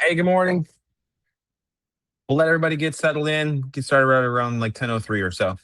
Hey, good morning. We'll let everybody get settled in. Get started right around like 10:03 or so.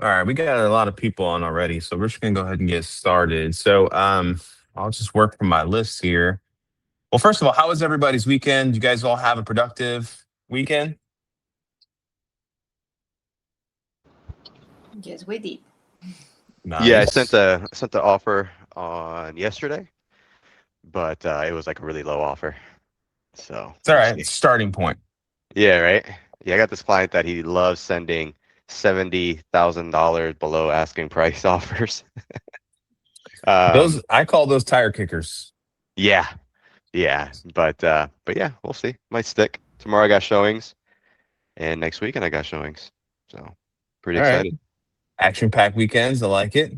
All right, we got a lot of people on already, so we're just gonna go ahead and get started. I'll just work from my list here. Well, first of all, how was everybody's weekend? You guys all have a productive weekend? Yes, we did. Yeah, I sent Nice. the offer on yesterday, but it was like a really low offer. So It's all we'll right. see. Starting point. Yeah, right. Yeah, I got this client that he loves sending $70,000 below asking price offers. Those Um, I call those tire kickers. yeah, yeah, but yeah, we'll see. Might stick. Tomorrow I got showings, and next weekend I got showings. So pretty All right. excited. Action-packed weekends. I like it.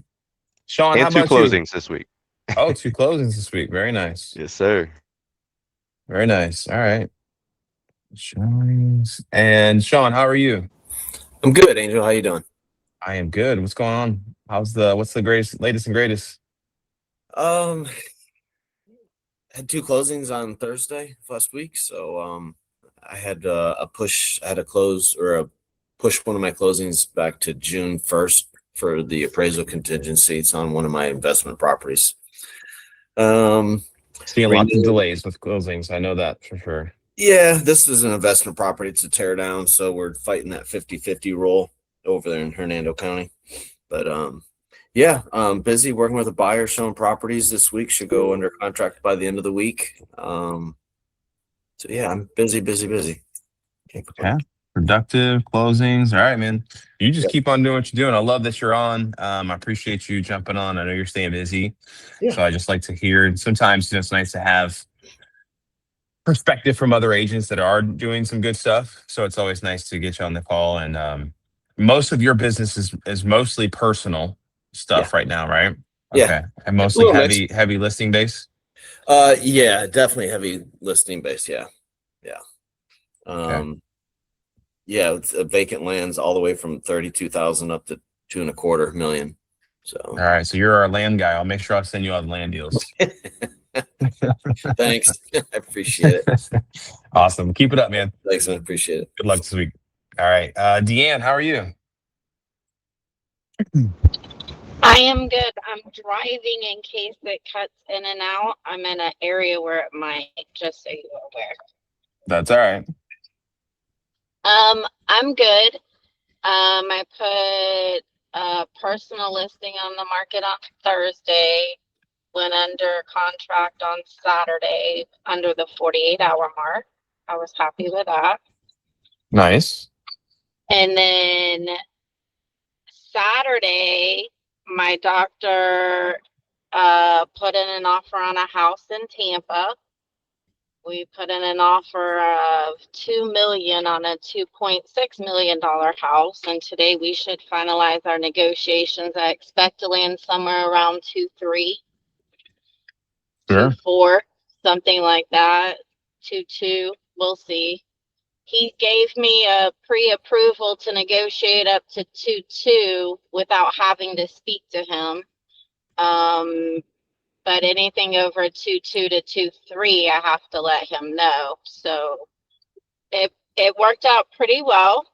Sean, how And two about you? closings this week. Oh, two closings this week. Very nice. Yes, sir. Very nice. All right. Showings. And Sean, how are you? I'm good, Angel. How you doing? I am good. What's going on? What's the greatest, latest and greatest? Um, had two closings on Thursday of last week, so I had I had a close or a push one of my closings back to June 1st for the appraisal contingency. It's on one of my investment properties. Um, Seeing lots of renewed. delays with closings. I know that for sure. Yeah, this is an investment property. It's a tear down, so we're fighting that 50-50 rule over there in Hernando County. But yeah, busy working with a buyer showing properties this week. Should go under contract by the end of the week. So yeah, I'm busy, busy, busy. Can't Yeah. complain. Productive closings. All right, man. You just Yeah. keep on doing what you're doing. I love that you're on. I appreciate you jumping on. I know you're staying busy. Yeah. So I just like to hear. And sometimes it's nice to have perspective from other agents that are doing some good stuff. So it's always nice to get you on the call. And most of your business is mostly personal Yeah. stuff right now, right? Yeah. Okay. And A mostly little mix. heavy listing base. Yeah, definitely heavy listing base. Yeah. Yeah. Okay. Um, yeah, it's vacant lands all the way from 32,000 up to 2.25 million. All So right. So you're our land guy. I'll make sure I'll send you all the land deals. thanks. I appreciate it. Awesome. Keep it up, man. Thanks, I appreciate it. Good luck this week. All right. Deanne, how are you? I am good. I'm driving in case it cuts in and out. I'm in an area where it might, just so you're aware. That's all right. I'm good. I put a personal listing on the market on Thursday, went under contract on Saturday under the 48-hour mark. I was happy with that. Nice. And then Saturday, my doctor put in an offer on a house in Tampa. We put in an offer of $2 million on a $2.6 million house, and today we should finalize our negotiations. I expect to land somewhere around 2.3, Sure. 2.4, something like that. 2.2. We'll see. He gave me a pre-approval to negotiate up to 2.2 without having to speak to him. But anything over 2.2 to 2.3, I have to let him know. So it worked out pretty well.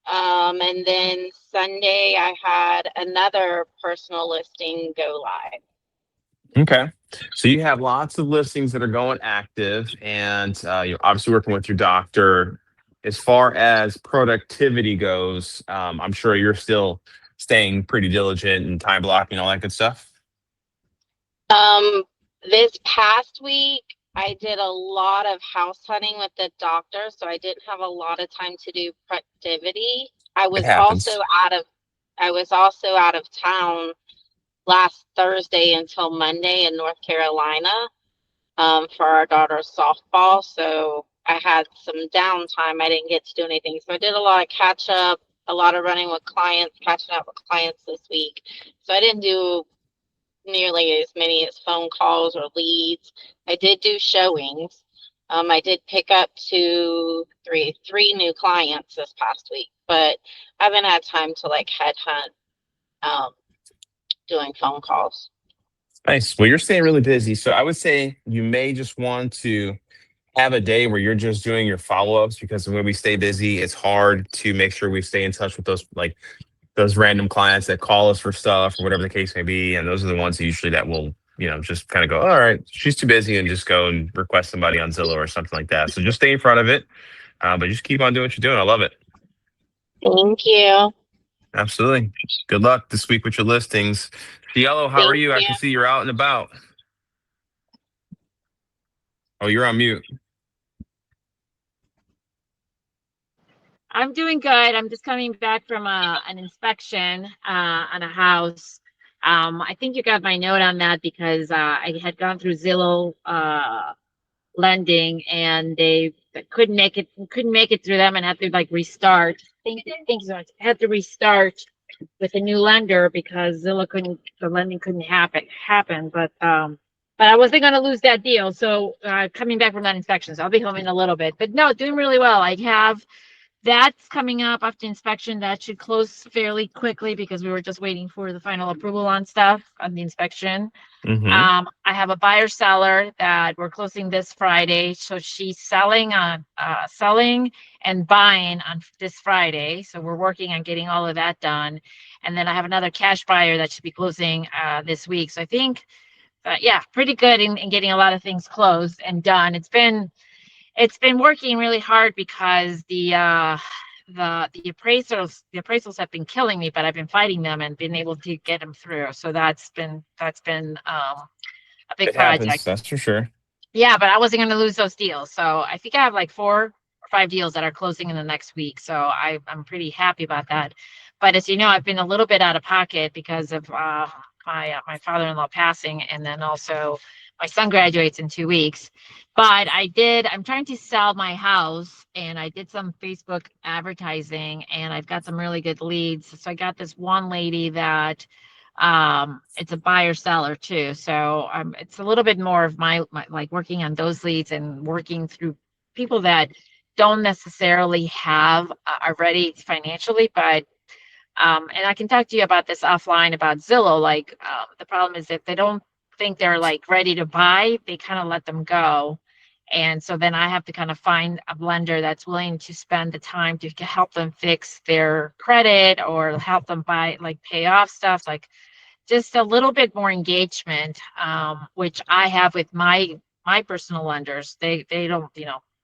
And then Sunday I had another personal listing go live. Okay. So you have lots of listings that are going active, and you're obviously working with your doctor. As far as productivity goes, I'm sure you're still staying pretty diligent and time blocking, all that good stuff. This past week I did a lot of house hunting with the doctor, so I didn't have a lot of time to do productivity. I was happens. also out of town last Thursday until Monday in North Carolina for our daughter's softball. So I had some downtime. I didn't get to do anything. So I did a lot of catch up, a lot of running with clients, catching up with clients this week. So I didn't do nearly as many as phone calls or leads. I did do showings. I did pick up three new clients this past week, but I haven't had time to like headhunt doing phone calls. Nice. Well, you're staying really busy. So I would say you may just want to have a day where you're just doing your follow-ups, because when we stay busy, it's hard to make sure we stay in touch with those random clients that call us for stuff or whatever the case may be. And those are the ones usually that will, just kind of go, all right, she's too busy, and just go and request somebody on Zillow or something like that. So just stay in front of it, but just keep on doing what you're doing. I love it. Thank you. Absolutely. Good luck this week with your listings. Cielo, how are Thank you? I you. can see you're out and about. Oh, you're on mute. I'm doing good. I'm just coming back from an inspection on a house. I think you got my note on that because I had gone through Zillow lending, and they couldn't make it through them and had to like restart. Thank you so much. Had to restart with a new lender because the lending couldn't happen. But I wasn't going to lose that deal. So coming back from that inspection, so I'll be home in a little bit. But no, doing really well. I have. That's coming up after inspection. That should close fairly quickly because we were just waiting for the final approval on stuff on the inspection. Mm-hmm. I have a buyer seller that we're closing this Friday. So she's selling and buying on this Friday. So we're working on getting all of that done. And then I have another cash buyer that should be closing this week. So I think, pretty good in getting a lot of things closed and done. It's been working really hard because the appraisals have been killing me, but I've been fighting them and been able to get them through. So that's been a big It happens. project. That's for sure. Yeah, but I wasn't going to lose those deals. So I think I have like 4 or 5 deals that are closing in the next week. So I'm pretty happy about that. But as you know, I've been a little bit out of pocket because of my father-in-law passing, and then also my son graduates in 2 weeks. But I'm trying to sell my house, and I did some Facebook advertising, and I've got some really good leads. So I got this one lady that it's a buyer seller too. So it's a little bit more of my like working on those leads and working through people that don't necessarily are ready financially, but and I can talk to you about this offline about Zillow. Like the problem is if they don't think they're like ready to buy, they kind of let them go. And so then I have to kind of find a lender that's willing to spend the time to help them fix their credit or help them pay off stuff, like just a little bit more engagement, which I have with my personal lenders. They don't,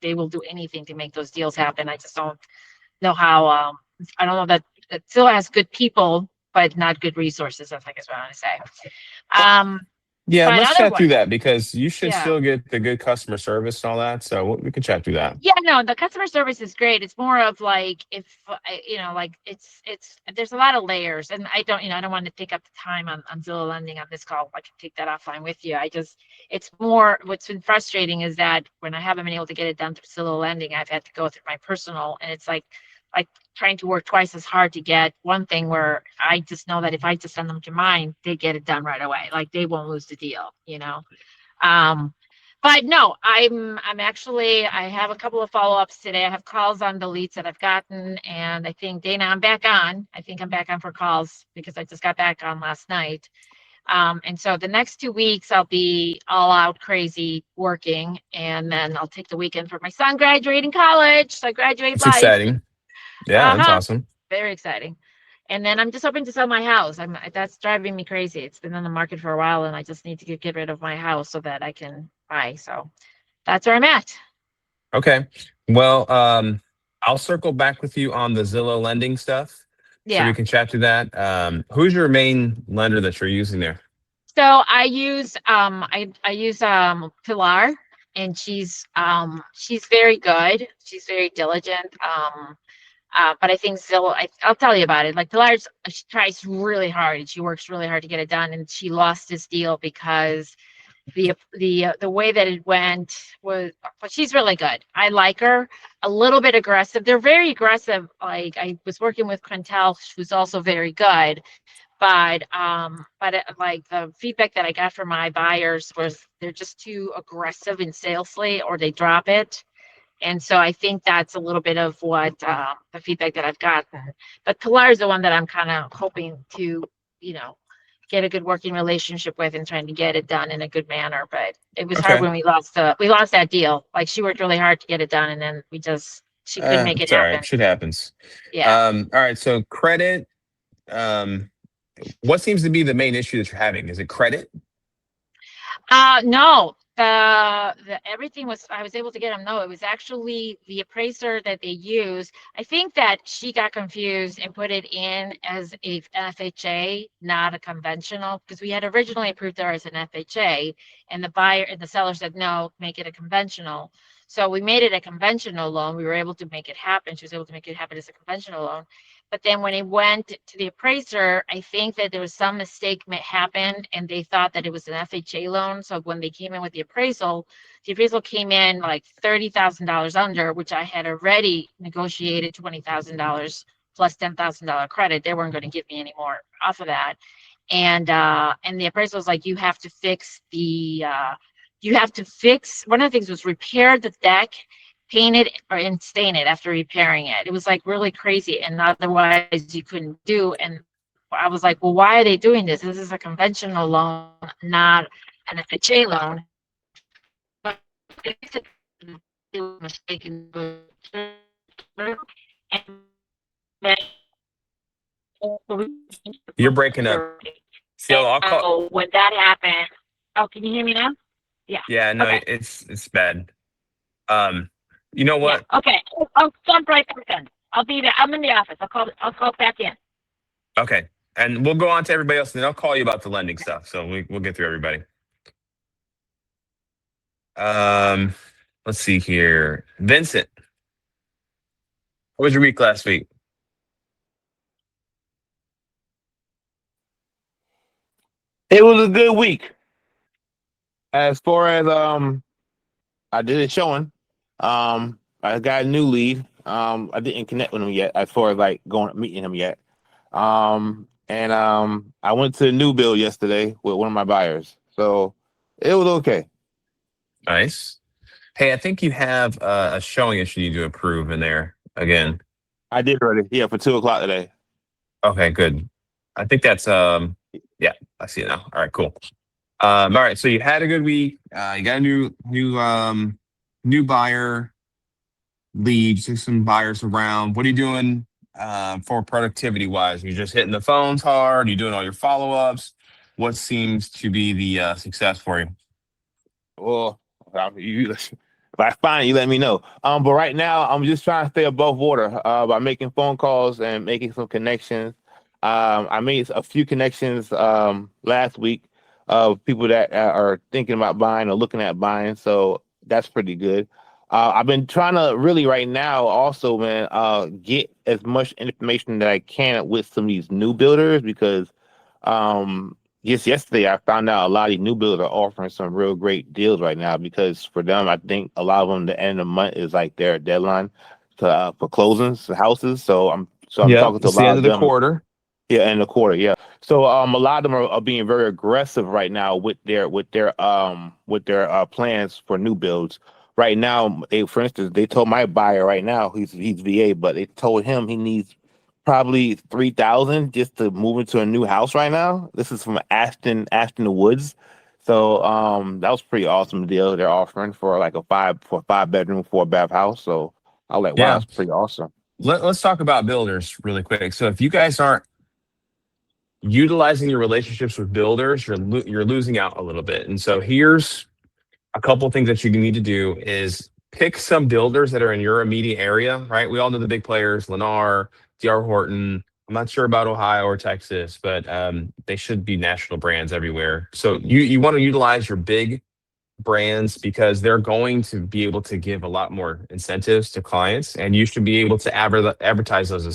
they will do anything to make those deals happen. I just don't know how, I don't know that it still has good people, but not good resources, I think is what I want to say. Yeah, But let's chat through otherwise, that because you should yeah. still get the good customer service and all that. So we can chat through that. Yeah, no, the customer service is great. It's more of like if like it's there's a lot of layers, and I don't I don't want to take up the time on Zillow Lending on this call. I can take that offline with you. It's more what's been frustrating is that when I haven't been able to get it done through Zillow Lending, I've had to go through my personal, and it's like trying to work twice as hard to get one thing where I just know that if I just send them to mine, they get it done right away. Like they won't lose the deal, But no, I'm actually, I have a couple of follow-ups today. I have calls on the leads that I've gotten, and I think Dana, I'm back on. I think I'm back on for calls because I just got back on last night. And so the next 2 weeks I'll be all out crazy working, and then I'll take the weekend for my son graduating college. So I graduate It's life. exciting. Yeah, that's Uh-huh. awesome. Very exciting. And then I'm just hoping to sell my house. That's driving me crazy. It's been on the market for a while, and I just need to get rid of my house so that I can buy. So that's where I'm at. Okay. Well, I'll circle back with you on the Zillow lending stuff. So Yeah. we can chat through that. Who's your main lender that you're using there? So I use Pilar, and she's very good. She's very diligent. But I think Zillow, I'll tell you about it. Like Pilar's, she tries really hard and she works really hard to get it done. And she lost this deal because the way that it went was, but she's really good. I like her. A little bit aggressive. They're very aggressive. Like I was working with Quintel, who's also very good. But like the feedback that I got from my buyers was they're just too aggressive and salesy, or they drop it. And so I think that's a little bit of what the feedback that I've gotten. But Pilar is the one that I'm kind of hoping to, get a good working relationship with and trying to get it done in a good manner. But it was hard Okay. when we lost that deal. Like she worked really hard to get it done, and then she couldn't make it It's all happen. right. Shit happens. Yeah. All right. So credit. What seems to be the main issue that you're having? Is it credit? No, everything was, I was able to get them. No, it was actually the appraiser that they use. I think that she got confused and put it in as a FHA, not a conventional, because we had originally approved her as an FHA, and the buyer and the seller said, no, make it a conventional. So we made it a conventional loan. We were able to make it happen. She was able to make it happen as a conventional loan. But then when it went to the appraiser, I think that there was some mistake happened and they thought that it was an FHA loan. So when they came in with the appraisal came in like $30,000 under, which I had already negotiated $20,000 plus $10,000 credit. They weren't going to give me any more off of that. And the appraisal was like, you have to fix one of the things was repair the deck, paint it and stain it after repairing it. It was like really crazy, and otherwise you couldn't do. And I was like, well, why are they doing this? This is a conventional loan, not an FHA loan. But it's a mistake. You're breaking up. So I'll call. So when that happened, oh, can you hear me now? Yeah, no, Okay. it's bad. You know what? Yeah. Okay. I'll jump right back in. I'll be there. I'm in the office. I'll call back in. Okay. And we'll go on to everybody else, and then I'll call you about the lending stuff. So we'll get through everybody. Let's see here. Vincent, what was your week last week? It was a good week. As far as I did a showing. I got a new lead. I didn't connect with him yet as far as like meeting him yet. And I went to the new build yesterday with one of my buyers. So it was okay. Nice. Hey, I think you have a showing issue you need to approve in there again. I did already. Yeah, for 2:00 today. Okay, good. I think that's yeah, I see it now. All right, cool. All right, so you had a good week. You got a new buyer lead, just some buyers around. What are you doing for productivity wise? Are you just hitting the phones hard? Are you doing all your follow-ups? What seems to be the success for you? Well, If I find it, you let me know. But right now I'm just trying to stay above water by making phone calls and making some connections. I made a few connections last week of people that are thinking about buying or looking at buying, so that's pretty good. I've been trying to really right now also, man, get as much information that I can with some of these new builders because just yesterday I found out a lot of these new builders are offering some real great deals right now because for them, I think a lot of them the end of the month is like their deadline to for closings, for houses. So I'm Yep, talking to a it's the lot end of of the them. quarter. Yeah, in the quarter, yeah. So a lot of them are being very aggressive right now with their plans for new builds. Right now, for instance, they told my buyer right now he's VA, but they told him he needs probably 3,000 just to move into a new house right now. This is from Ashton the Woods. So that was pretty awesome deal they're offering for like a 5 bedroom, 4 bath house. So I was like, wow, Yeah. that's pretty awesome. Let's talk about builders really quick. So if you guys aren't utilizing your relationships with builders, you're losing out a little bit. And so here's a couple of things that you need to do is pick some builders that are in your immediate area, right? We all know the big players, Lennar, D.R. Horton. I'm not sure about Ohio or Texas, but they should be national brands everywhere. So you want to utilize your big brands because they're going to be able to give a lot more incentives to clients, and you should be able to advertise those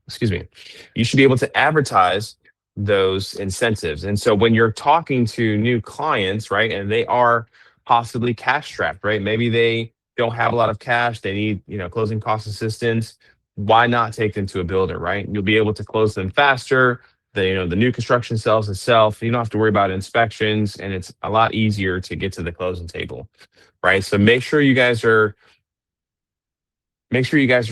excuse me. You should be able to advertise those incentives. And so when you're talking to new clients, right, and they are possibly cash strapped, right? Maybe they don't have a lot of cash, they need, closing cost assistance. Why not take them to a builder, right? You'll be able to close them faster. The new construction sells itself. You don't have to worry about inspections, and it's a lot easier to get to the closing table, right? So make sure you guys are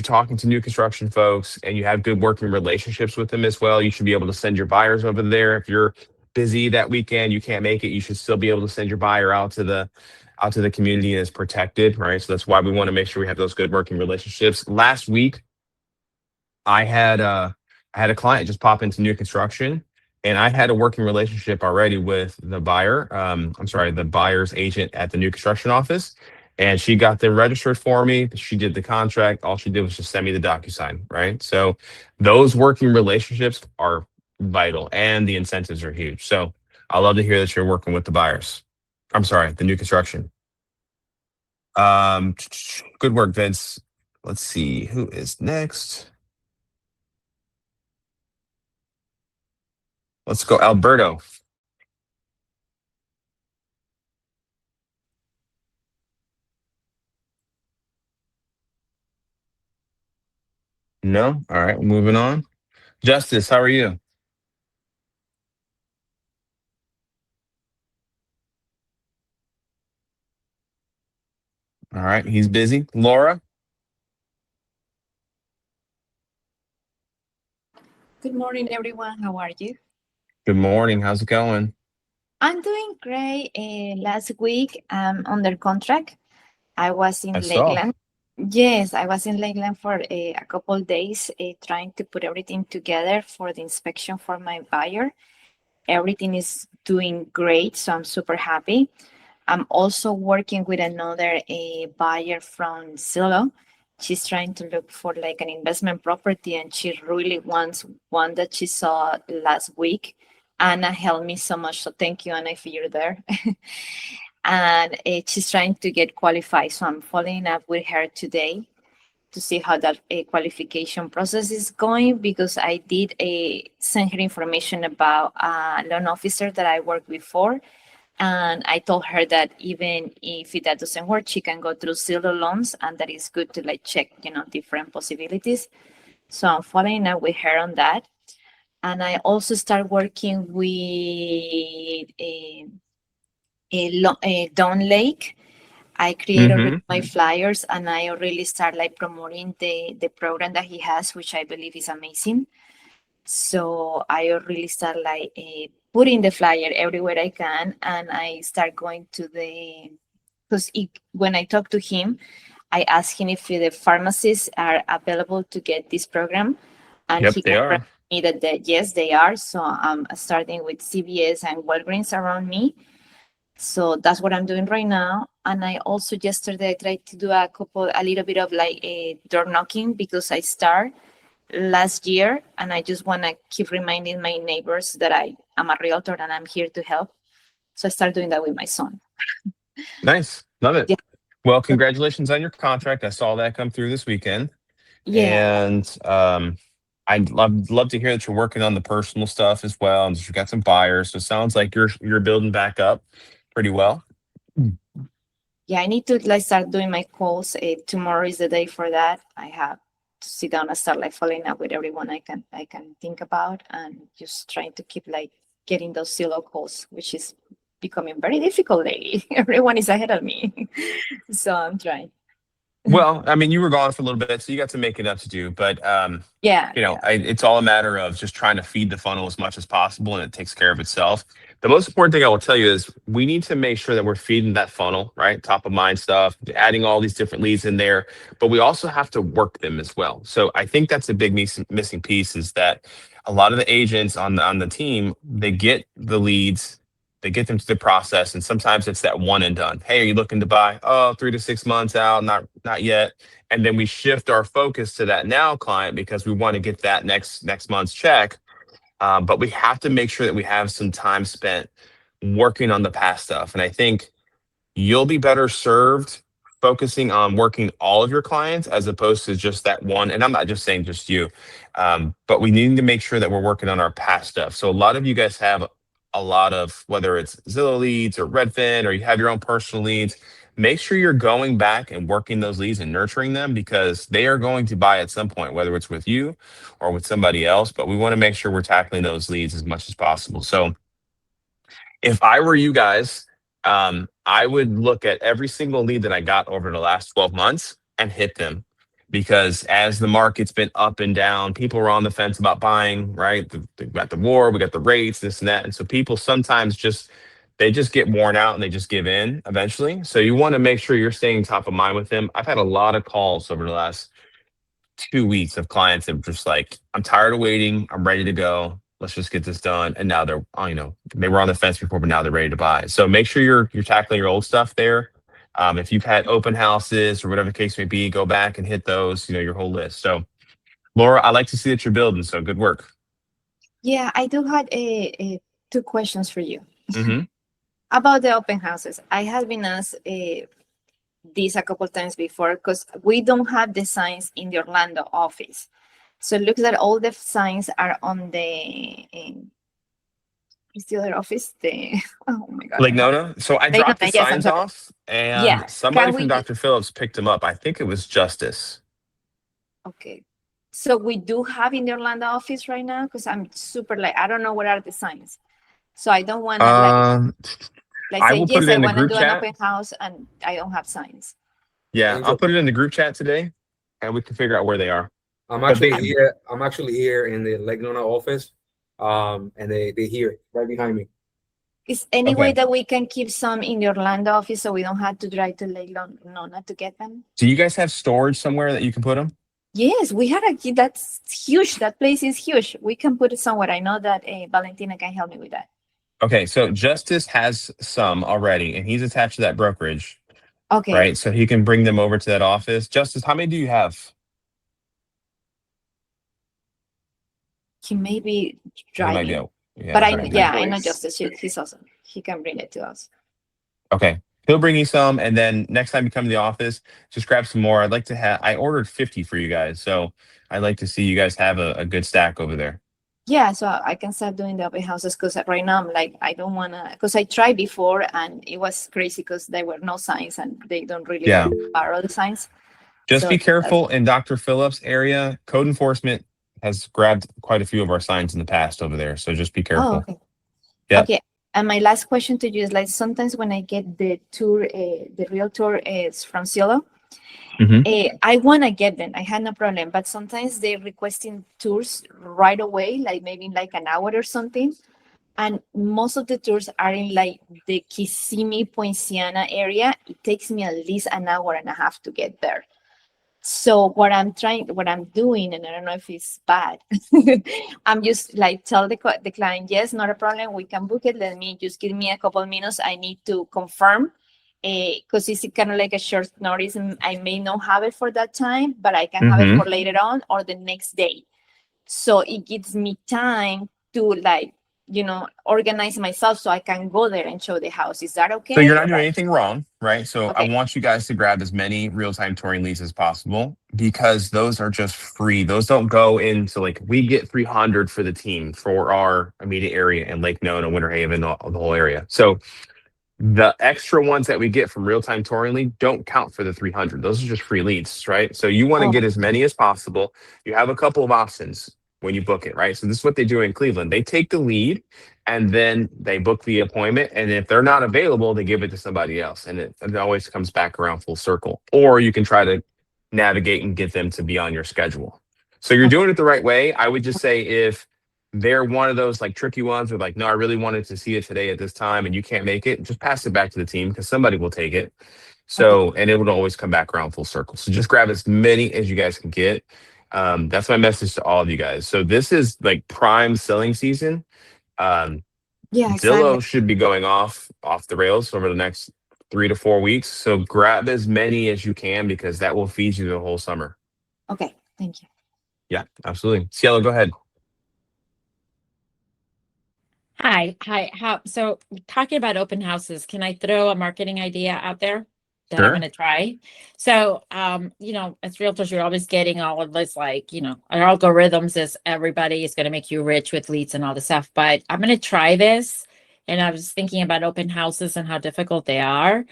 talking to new construction folks and you have good working relationships with them as well. You should be able to send your buyers over there. If you're busy that weekend, you can't make it, you should still be able to send your buyer out to the community and it's protected, right? So that's why we want to make sure we have those good working relationships. Last week, I had a client just pop into new construction, and I had a working relationship already with the buyer. The buyer's agent at the new construction office, and she got them registered for me. She did the contract. All she did was just send me the DocuSign, right? So those working relationships are vital, and the incentives are huge. So I love to hear that you're working with the buyers. The new construction. Good work, Vince. Let's see who is next. Let's go, Alberto. No? All right, moving on. Justice, how are you? All right, he's busy. Laura? Good morning, everyone. How are you? Good morning. How's it going? I'm doing great. Last week, under contract. I was in I saw. Lakeland. Yes, I was in Lakeland for a couple days, trying to put everything together for the inspection for my buyer. Everything is doing great, so I'm super happy. I'm also working with another buyer from Zillow. She's trying to look for like an investment property, and she really wants one that she saw last week. Anna helped me so much, so thank you, Anna, if you're there. And she's trying to get qualified, so I'm following up with her today to see how that qualification process is going, because I did send her information about a loan officer that I worked before. And I told her that even if that doesn't work, she can go through Zillow loans, and that is good to like check, different possibilities. So I'm following up with her on that. And I also start working with Don Lake. I create already my flyers, and I already start like promoting the program that he has, which I believe is amazing. So I already start like putting the flyer everywhere I can, and I start going to because when I talk to him, I ask him if the pharmacies are available to get this program, and Yep, he they confirmed are. me that yes, they are. So I'm starting with CVS and Walgreens around me. So that's what I'm doing right now. And I also yesterday I tried to do a little bit of like a door knocking because I started last year and I just want to keep reminding my neighbors that I am a realtor and I'm here to help. So I started doing that with my son. Nice. Love it. Yeah. Well, congratulations on your contract. I saw that come through this weekend. Yeah. And I'd love to hear that you're working on the personal stuff as well. And that you've got some buyers. So it sounds like you're building back up pretty well. Yeah, I need to like start doing my calls. Tomorrow is the day for that. I have to sit down and start like following up with everyone I can think about and just trying to keep like getting those silo calls, which is becoming very difficult lately. Everyone is ahead of me. So I'm trying. Well, I mean, you were gone for a little bit, so you got to make enough to do. But Yeah. it's all a matter of just trying to feed the funnel as much as possible, and it takes care of itself. The most important thing I will tell you is we need to make sure that we're feeding that funnel, right? Top of mind stuff, adding all these different leads in there, but we also have to work them as well. So I think that's a big missing piece is that a lot of the agents on the team, they get the leads, they get them to the process, and sometimes it's that one and done. Hey, are you looking to buy? Oh, 3 to 6 months out, not yet. And then we shift our focus to that now client because we want to get that next month's check. But we have to make sure that we have some time spent working on the past stuff. And I think you'll be better served focusing on working all of your clients as opposed to just that one. And I'm not just saying just you, but we need to make sure that we're working on our past stuff. So a lot of you guys have a lot of, whether it's Zillow leads or Redfin, or you have your own personal leads, make sure you're going back and working those leads and nurturing them because they are going to buy at some point, whether it's with you or with somebody else. But we want to make sure we're tackling those leads as much as possible. So if I were you guys, I would look at every single lead that I got over the last 12 months and hit them. Because as the market's been up and down, people are on the fence about buying, right? We got the war, we got the rates, this and that. And so people sometimes they just get worn out and they just give in eventually. So you want to make sure you're staying top of mind with them. I've had a lot of calls over the last 2 weeks of clients that were just like, I'm tired of waiting. I'm ready to go. Let's just get this done. And now they're, they were on the fence before, but now they're ready to buy. So make sure you're tackling your old stuff there. If you've had open houses or whatever the case may be, go back and hit those, your whole list. So Laura, I like to see that you're building. So good work. Yeah, I do have two questions for you. Mm-hmm. About the open houses. I have been asked this a couple times before because we don't have the signs in the Orlando office. So it looks like all the signs are on the is the other office? Oh my god. Like Nona. So I Lake dropped the Nona, yes, I'm signs sorry. off and Yeah. somebody Can from we- Dr. Phillips picked them up. I think it was Justice. Okay. So we do have in the Orlando office right now because I'm super I don't know what are the signs. So I don't want to I say will put yes, it I in the want to group do chat. an open house and I don't have signs. Yeah, Angel. I'll put it in the group chat today and we can figure out where they are. I'm But actually they- here. I'm actually here in the Lake Nona office. And they here right behind me. Is any way Okay. that we can keep some in the Orlando office so we don't have to drive to Lake Nona to get them? Do you guys have storage somewhere that you can put them? Yes, we had that's huge. That place is huge. We can put it somewhere. I know that Valentina can help me with that. Okay, so Justice has some already, and he's attached to that brokerage, Okay. right? So he can bring them over to that office. Justice, how many do you have? He may be He might driving. be out. Yeah, But driving. I know Justice. He's awesome. He can bring it to us. Okay, he'll bring you some, and then next time you come to the office, just grab some more. I'd like to have. I ordered 50 for you guys, so I'd like to see you guys have a good stack over there. Yeah, so I can start doing the open houses because right now I'm like, I don't want to, because I tried before and it was crazy because there were no signs and they don't really Yeah. borrow the signs. Just So be that's- careful in Dr. Phillips area. Code enforcement has grabbed quite a few of our signs in the past over there, so just be careful. Oh, okay. Yeah. Okay. And my last question to you is like sometimes when I get the tour, the real tour is from Zillow, I want to get them. I had no problem, but sometimes they're requesting tours right away, like maybe in like an hour or something. And most of the tours are in like the Kissimmee, Poinciana area. It takes me at least an hour and a half to get there. So what I'm doing, and I don't know if it's bad, I'm just like tell the client, yes, not a problem, we can book it. Let me just give me a couple of minutes. I need to confirm, because it's kind of like a short notice, and I may not have it for that time, but I can have it for later on or the next day. So it gives me time to like, organize myself so I can go there and show the house. Is that okay? So you're not doing anything wrong, right? So I Okay. want you guys to grab as many real-time touring leads as possible because those are just free. Those don't go into like we get 300 for the team for our immediate area in Lake Nona, Winter Haven, the whole area. So the extra ones that we get from real-time touring lead don't count for the 300. Those are just free leads, right? So you want to Oh. get as many as possible. You have a couple of options when you book it, right? So this is what they do in Cleveland. They take the lead and then they book the appointment. And if they're not available, they give it to somebody else. And it always comes back around full circle. Or you can try to navigate and get them to be on your schedule. So you're doing it the right way. I would just say if they're one of those like tricky ones where like, no, I really wanted to see it today at this time and you can't make it, just pass it back to the team because somebody will take it. So, and it will always come back around full circle. So just grab as many as you guys can get. That's my message to all of you guys. So this is like prime selling season. Yeah, Zillow exactly. should be going off the rails over the next 3 to 4 weeks. So grab as many as you can because that will feed you the whole summer. Okay, thank you. Yeah, absolutely. Cielo, go ahead. Hi. So talking about open houses, can I throw a marketing idea out there that I'm Sure. going to try? So, as realtors, you're always getting all of this, like, our algorithms is everybody is going to make you rich with leads and all this stuff, but I'm going to try this. And I was thinking about open houses and how difficult they are.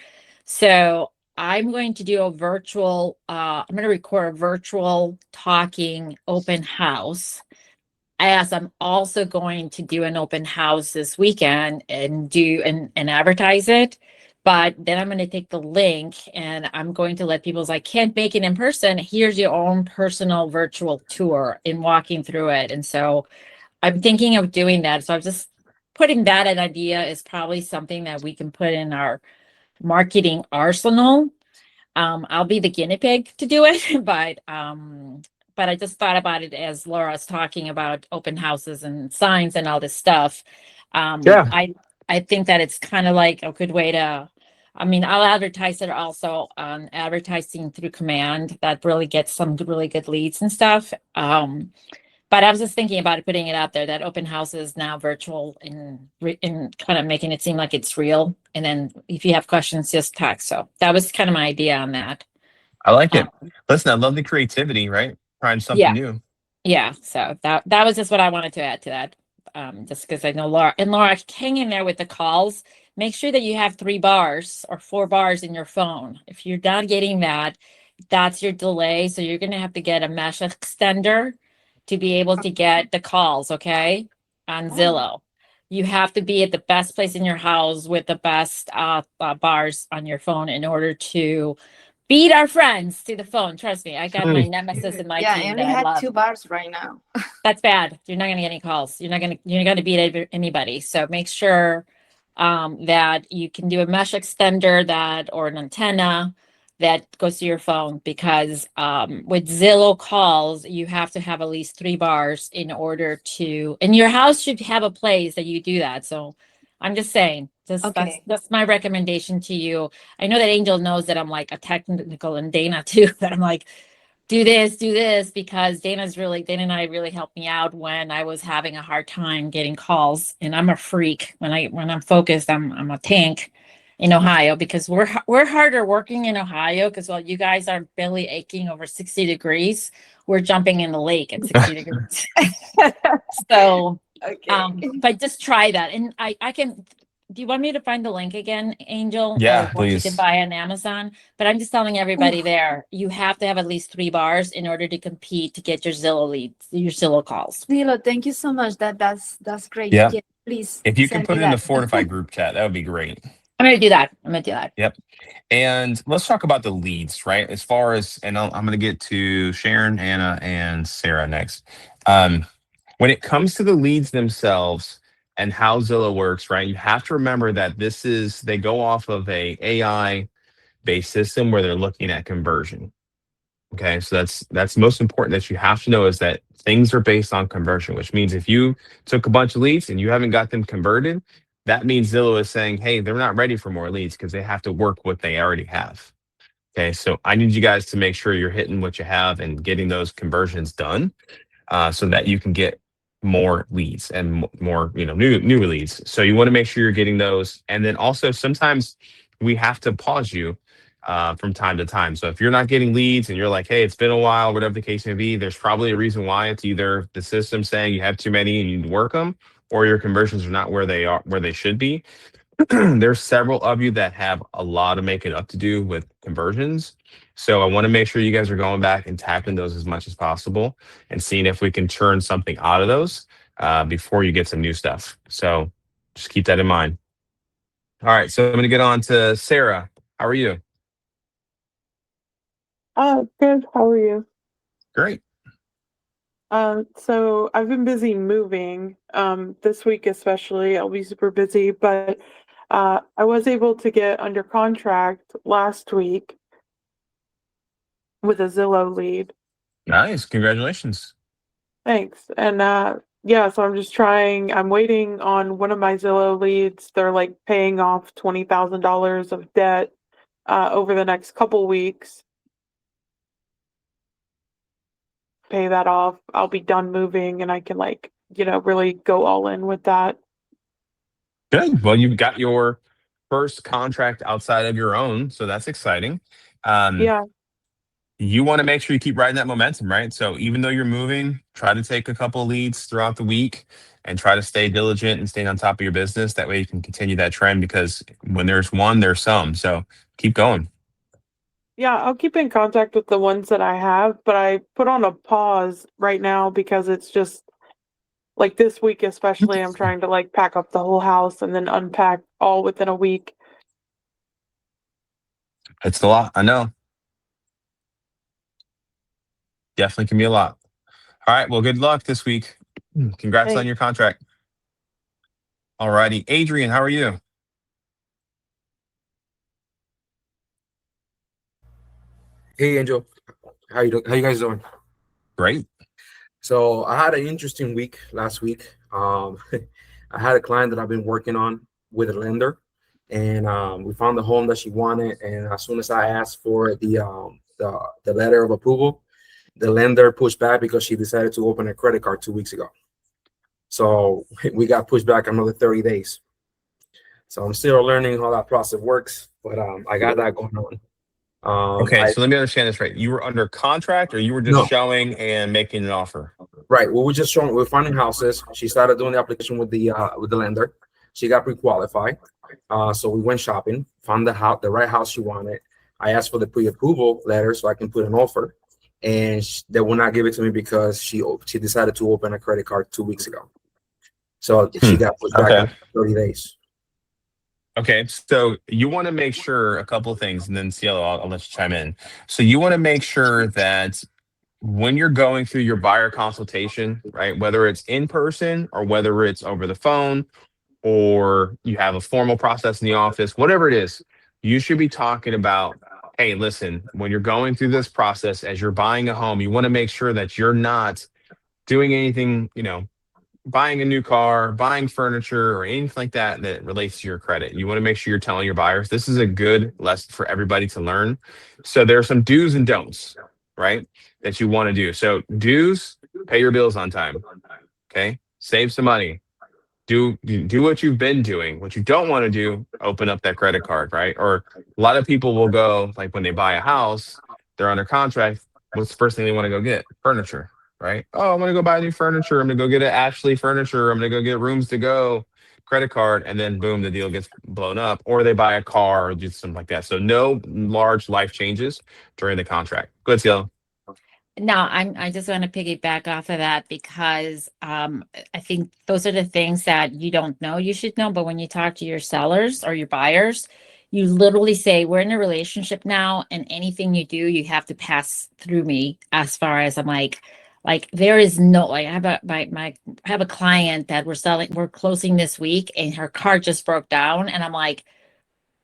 So I'm going to do I'm going to record a virtual talking open house. As I'm also going to do an open house this weekend and do and advertise it. But then I'm going to take the link and I'm going to let people, I can't make it in person. Here's your own personal virtual tour and walking through it. And so I'm thinking of doing that. So I'm just putting that an idea is probably something that we can put in our marketing arsenal. I'll be the guinea pig to do it, but I just thought about it as Laura's talking about open houses and signs and all this stuff. Yeah. I think that it's kind of like a good way to, I'll advertise it also on advertising through command that really gets some really good leads and stuff. But I was just thinking about putting it out there that open house is now virtual and kind of making it seem like it's real. And then if you have questions, just text. So that was kind of my idea on that. I like it. Um, Listen, I love the creativity, right? Trying something Yeah. new. Yeah, so that was just what I wanted to add to that. Just because I know Laura, hang in there with the calls. Make sure that you have 3 bars or 4 bars in your phone. If you're not getting that, that's your delay. So you're gonna have to get a mesh extender to be able to get the calls, okay? On Zillow. You have to be at the best place in your house with the best bars on your phone in order to beat our friends to the phone. Trust me, I got my nemesis in my Yeah, I team only that I had love. 2 bars right now. That's bad. You're not going to get any calls. You're going to beat anybody. So make sure that you can do a mesh extender or an antenna that goes to your phone because with Zillow calls, you have to have at least 3 bars in order to, and your house should have a place that you do that. So I'm just saying, Okay. that's my recommendation to you. I know that Angel knows that I'm like a technical and Dana too, that I'm like, do this, because Dana and I really helped me out when I was having a hard time getting calls. And I'm a freak when I'm focused, I'm a tank in Ohio because we're harder working in Ohio because while you guys are belly aching over 60 degrees, we're jumping in the lake at 60 degrees. So, Okay. but just try that. And I can, do you want me to find the link again, Angel? Yeah, Of what you can please. buy on Amazon? But I'm just telling everybody there, you have to have at least 3 bars in order to compete to get your Zillow leads, your Zillow calls. Lilo, thank you so much. That's great. Yeah. Yeah, please. If you can send put me it in the that. Fortified group chat, that would be great. I'm going to do that. Yep. And let's talk about the leads, right? As far as, and I'm going to get to Sharon, Anna, and Sarah next. When it comes to the leads themselves and how Zillow works, right? You have to remember that they go off of a AI based system where they're looking at conversion. Okay, so that's most important that you have to know is that things are based on conversion, which means if you took a bunch of leads and you haven't got them converted, that means Zillow is saying, hey, they're not ready for more leads because they have to work what they already have. Okay, so I need you guys to make sure you're hitting what you have and getting those conversions done, so that you can get more leads and more, new leads. So you want to make sure you're getting those, and then also sometimes we have to pause you from time to time. So if you're not getting leads and you're like, hey, it's been a while, whatever the case may be, there's probably a reason why. It's either the system saying you have too many and you need to work them, or your conversions are not where they should be. There's several of you that have a lot of making up to do with conversions. So I want to make sure you guys are going back and tackling those as much as possible and seeing if we can churn something out of those before you get some new stuff. So just keep that in mind. All right, so I'm going to get on to Sarah. How are you? Good. How are you? Great. So I've been busy moving. This week especially, I'll be super busy, but I was able to get under contract last week with a Zillow lead. Nice. Congratulations. Thanks. And yeah, so I'm waiting on one of my Zillow leads. They're like paying off $20,000 of debt over the next couple weeks. Pay that off. I'll be done moving and I can really go all in with that. Good. Well, you've got your first contract outside of your own, so that's exciting. Yeah. You want to make sure you keep riding that momentum, right? So even though you're moving, try to take a couple of leads throughout the week and try to stay diligent and stay on top of your business. That way you can continue that trend, because when there's one, there's some. So keep going. Yeah, I'll keep in contact with the ones that I have, but I put on a pause right now because it's just like this week especially, I'm trying to pack up the whole house and then unpack all within a week. It's a lot. I know. Definitely can be a lot. All right. Well, good luck this week. Congrats on Thanks. your contract. All righty. Adrian, how are you? Hey, Angel. How you guys doing? Great. So I had an interesting week last week. I had a client that I've been working on with a lender, and we found the home that she wanted. And as soon as I asked for the letter of approval, the lender pushed back because she decided to open a credit card 2 weeks ago. So we got pushed back another 30 days. So I'm still learning how that process works, but I got that going on. Okay, so let me understand this right. You were under contract, or you were just No. showing and making an offer? Right. We were just showing. We're finding houses. She started doing the application with the lender. She got pre-qualified. So we went shopping, found the right house she wanted. I asked for the pre-approval letter so I can put an offer, and they will not give it to me because she decided to open a credit card 2 weeks ago. So she got pushed back after 30 days. Okay, so you want to make sure a couple of things, and then Cielo, I'll let you chime in. So you want to make sure that when you're going through your buyer consultation, right, whether it's in person or whether it's over the phone, or you have a formal process in the office, whatever it is, you should be talking about, hey, listen, when you're going through this process, as you're buying a home, you want to make sure that you're not doing anything, buying a new car, buying furniture, or anything like that that relates to your credit. You want to make sure you're telling your buyers. This is a good lesson for everybody to learn. So there are some do's and don'ts, right, that you want to do. So do's, pay your bills on time. Okay, save some money. Do what you've been doing. What you don't want to do, open up that credit card, right? Or a lot of people will go, like when they buy a house, they're under contract. What's the first thing they want to go get? Furniture. Right? Oh, I'm gonna go buy new furniture. I'm gonna go get an Ashley Furniture. I'm gonna go get Rooms to Go credit card, and then boom, the deal gets blown up. Or they buy a car or do something like that. So no large life changes during the contract. Go ahead, Cielo. No, I just want to piggyback off of that because I think those are the things that you don't know you should know. But when you talk to your sellers or your buyers, you literally say, we're in a relationship now, and anything you do, you have to pass through me. As far as I'm like there is no, I have I have a client that we're closing this week, and her car just broke down, and I'm like,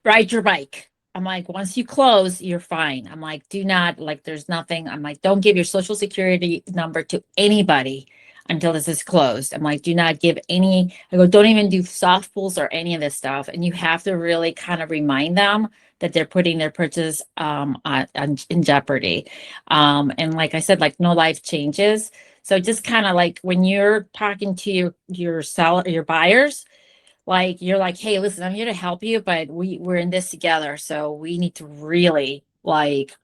ride your bike. I'm like, once you close, you're fine. I'm like, do not, like, there's nothing. I'm like, don't give your social security number to anybody until this is closed. I'm like, do not give any, I go, don't even do soft pulls or any of this stuff. And you have to really kind of remind them that they're putting their purchase in jeopardy. And like I said, like no life changes. So just kind of like when you're talking to your seller, your buyers, like you're like, hey, listen, I'm here to help you, but we're in this together. So we need to really like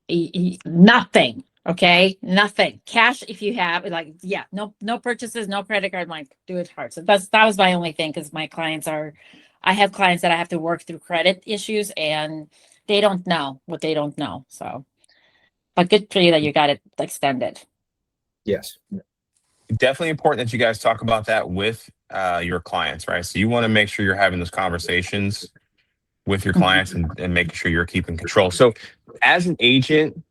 nothing. Okay. Nothing. Cash if you have like, yeah, no purchases, no credit card, like do it hard. So that was my only thing because my clients I have clients that I have to work through credit issues and they don't know what they don't know. So but good for you that you got it extended. Yes. Definitely important that you guys talk about that with your clients, right? So you want to make sure you're having those conversations with your clients and making sure you're keeping control. So as an agent,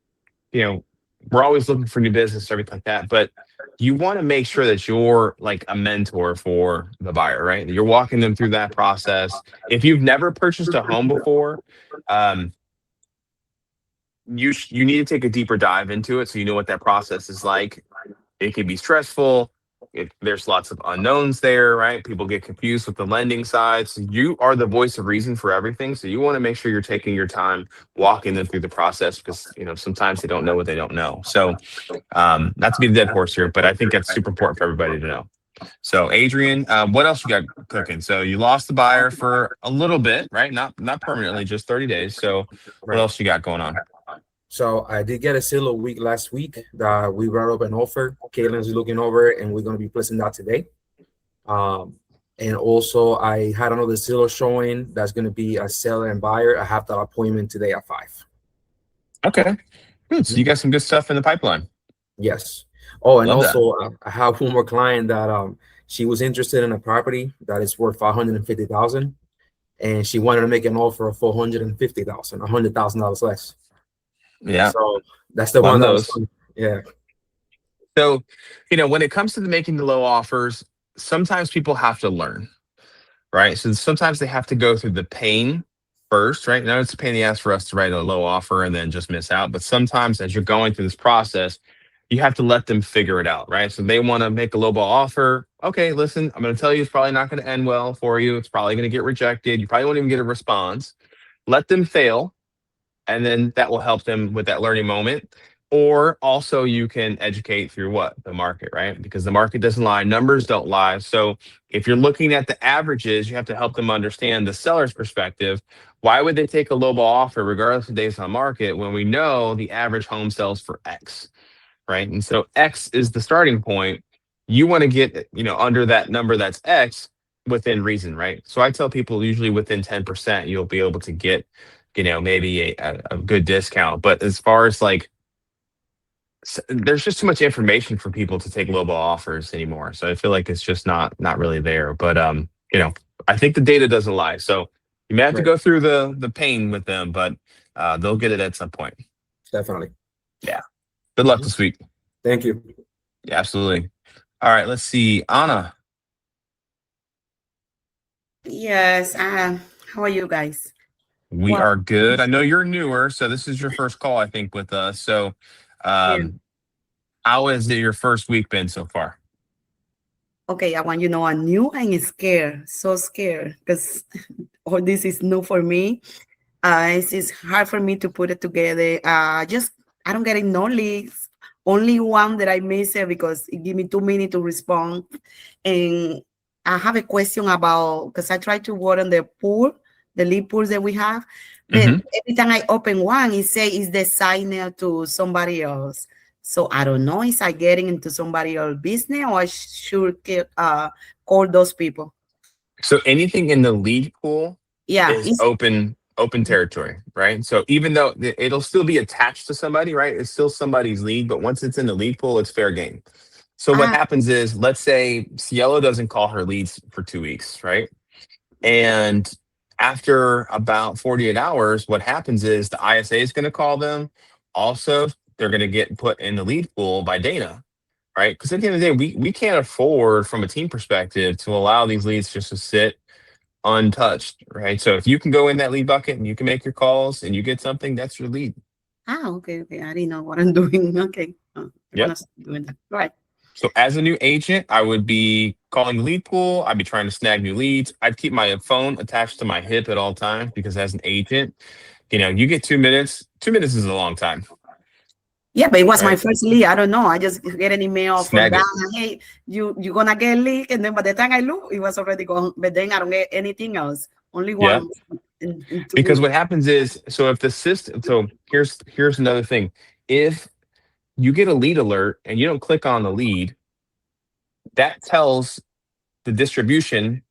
we're always looking for new business, everything like that, but you want to make sure that you're like a mentor for the buyer, right? That you're walking them through that process. If you've never purchased a home before, you need to take a deeper dive into it so you know what that process is like. It can be stressful. There's lots of unknowns there, right? People get confused with the lending side. So you are the voice of reason for everything. So you want to make sure you're taking your time walking them through the process because, sometimes they don't know what they don't know. So not to be the dead horse here, but I think that's super important for everybody to know. So Adrian, what else you got cooking? So you lost the buyer for a little bit, right? Not permanently, just 30 days. So what else you got going on? So I did get a sale a week last week that we brought up an offer. Caitlin's looking over and we're going to be placing that today. And also I had another sale showing that's going to be a seller and buyer. I have that appointment today at 5. Okay, good. So you got some good stuff in the pipeline. Yes. Oh, and Love also I have one more client that she was interested in a property that is worth $550,000, and she wanted to make an offer of $450,000, $100,000 less. Yeah. So that's the Love one that those. was, yeah. So, when it comes to making the low offers, sometimes people have to learn, right? So sometimes they have to go through the pain first, right? Now it's a pain in the ass for us to write a low offer and then just miss out. But sometimes as you're going through this process, you have to let them figure it out, right? So they want to make a lowball offer. Okay, listen, I'm going to tell you it's probably not going to end well for you. It's probably going to get rejected. You probably won't even get a response. Let them fail. And then that will help them with that learning moment. Or also you can educate through what? The market, right? Because the market doesn't lie. Numbers don't lie. So if you're looking at the averages, you have to help them understand the seller's perspective. Why would they take a lowball offer regardless of days on market when we know the average home sells for X, right? And so X is the starting point. You want to get, under that number that's X within reason, right? So I tell people usually within 10%, you'll be able to get maybe a good discount. But as far as there's just too much information for people to take lowball offers anymore. So I feel like it's just not really there. But I think the data doesn't lie. So you may have to go through the pain with them, but they'll get it at some point. Definitely. Yeah. Good luck this week. Thank you. Yeah, absolutely. All right, let's see. Anna. Yes. How are you guys? We are good. I know you're newer, so this is your first call, I think, with us. So how has your first week been so far? Okay, I want you to know I'm new and scared, so scared, because all this is new for me. It's hard for me to put it together. I don't get no leads. Only one that I missed it because it gave me 2 minutes to respond. And I have a question about, because I try to work on the pool, the lead pools that we have. But every time I open one, it says it's the signer to somebody else. So I don't know if I'm getting into somebody else's business or I should call those people. So anything in the lead pool is open territory, right? So even though it'll still be attached to somebody, right? It's still somebody's lead, but once it's in the lead pool, it's fair game. So what happens is, let's say Cielo doesn't call her leads for 2 weeks, right? And after about 48 hours, what happens is the ISA is going to call them. Also, they're going to get put in the lead pool by Dana, right? Because at the end of the day, we can't afford, from a team perspective, to allow these leads just to sit untouched, right? So if you can go in that lead bucket and you can make your calls and you get something, that's your lead. Ah, okay, okay. I didn't know what I'm doing. Okay. I'm Yep. gonna start doing that. All right. So as a new agent, I would be calling the lead pool. I'd be trying to snag new leads. I'd keep my phone attached to my hip at all times because as an agent, you get 2 minutes. 2 minutes is a long time. Yeah, but it was my Right. first lead. I don't know. I just get an email from Snag it. Dana. Hey, you gonna get a lead, and then by the time I look, it was already gone. But then I don't get anything else. Only Yeah. one. in 2 Because weeks. what happens is, so if the system, so here's another thing. If you get a lead alert and you don't click on the lead, that tells the distribution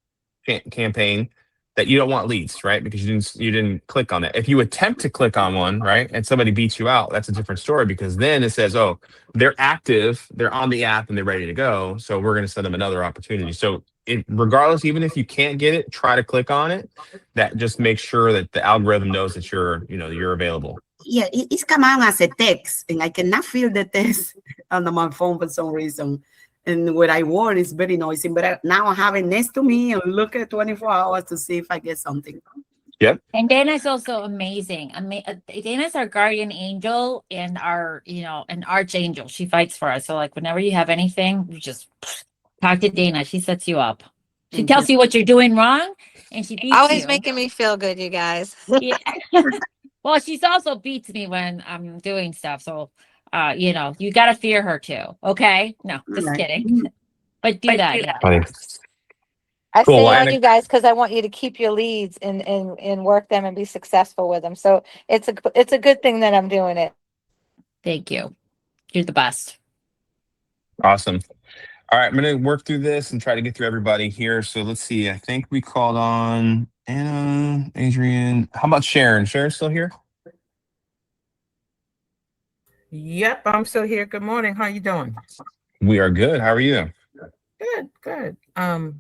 campaign that you don't want leads, right? Because you didn't click on it. If you attempt to click on one, right, and somebody beats you out, that's a different story because then it says, oh, they're active, they're on the app, and they're ready to go. So we're going to send them another opportunity. So regardless, even if you can't get it, try to click on it. That just makes sure that the algorithm knows that you're available. Yeah, it's come out as a text, and I cannot feel the text on my phone for some reason. And when I work, it's very noisy. But now I have it next to me and look at 24 hours to see if I get something. And Dana's also amazing. Dana's our guardian angel and our, an archangel. She fights for us. So like whenever you have anything, you just talk to Dana. She sets you up. She Thank tells you what you're doing wrong and she beats Always you. making me feel good, you guys. Yeah. Well, she's also beats me when I'm doing stuff. So, you got to fear her too. Okay. No, just Right. kidding. But do that. Yeah. Funny. I Cool, stay on Anna. you guys because I want you to keep your leads and work them and be successful with them. So it's a good thing that I'm doing it. Thank you. You're the best. Awesome. All right, I'm going to work through this and try to get through everybody here. So let's see. I think we called on Anna, Adrian. How about Sharon? Sharon's still here? Yep, I'm still here. Good morning. How you doing? We are good. How are you? Good, good.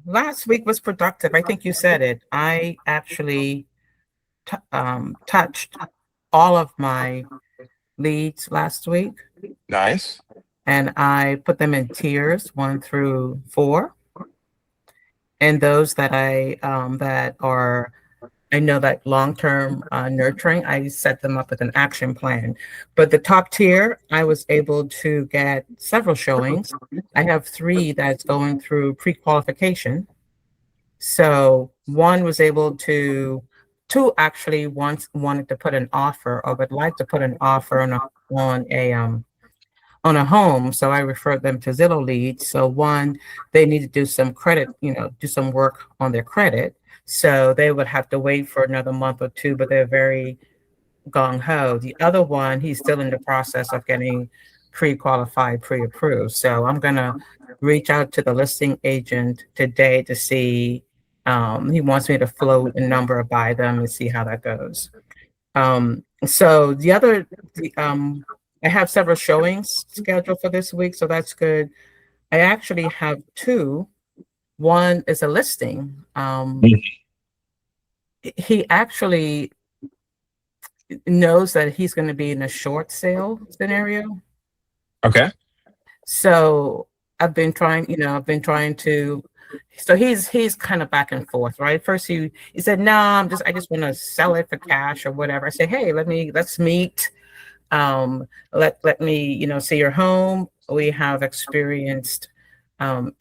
Last week was productive. I think you said it. I actually touched all of my leads last week, Nice. and I put them in tiers 1 through 4. And those that I know that long-term nurturing, I set them up with an action plan. But the top tier, I was able to get several showings. I have 3 that's going through pre-qualification. So one was able to, 2 actually wanted to put an offer or would like to put an offer on a home. So I referred them to Zillow leads. So one, they need to do some credit, do some work on their credit. So they would have to wait for another month or 2, but they're very gung-ho. The other one, he's still in the process of getting pre-qualified, pre-approved. So I'm going to reach out to the listing agent today to see, he wants me to float a number by them and see how that goes. So I have several showings scheduled for this week, so that's good. I actually have 2. One is a listing. He actually knows that he's going to be in a short sale scenario. Okay. So I've been trying to. So he's kind of back and forth, right? First he said, "No, I just want to sell it for cash or whatever." I say, "Hey, let's meet. Let me see your home. We have experienced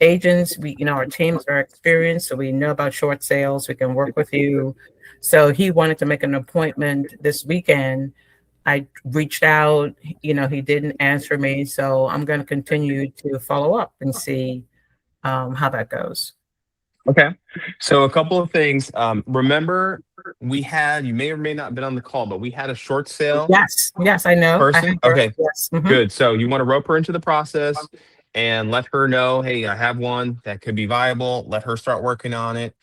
agents. Our team is very experienced, so we know about short sales. We can work with you." So he wanted to make an appointment this weekend. I reached out, he didn't answer me. So I'm going to continue to follow up and see how that goes. Okay. So a couple of things. Remember, you may or may not have been on the call, but we had a short sale. Yes, I know. Person? Okay. Yes. Mhm. Good. So you want to rope her into the process and let her know, hey, I have one that could be viable. Let her start working on it.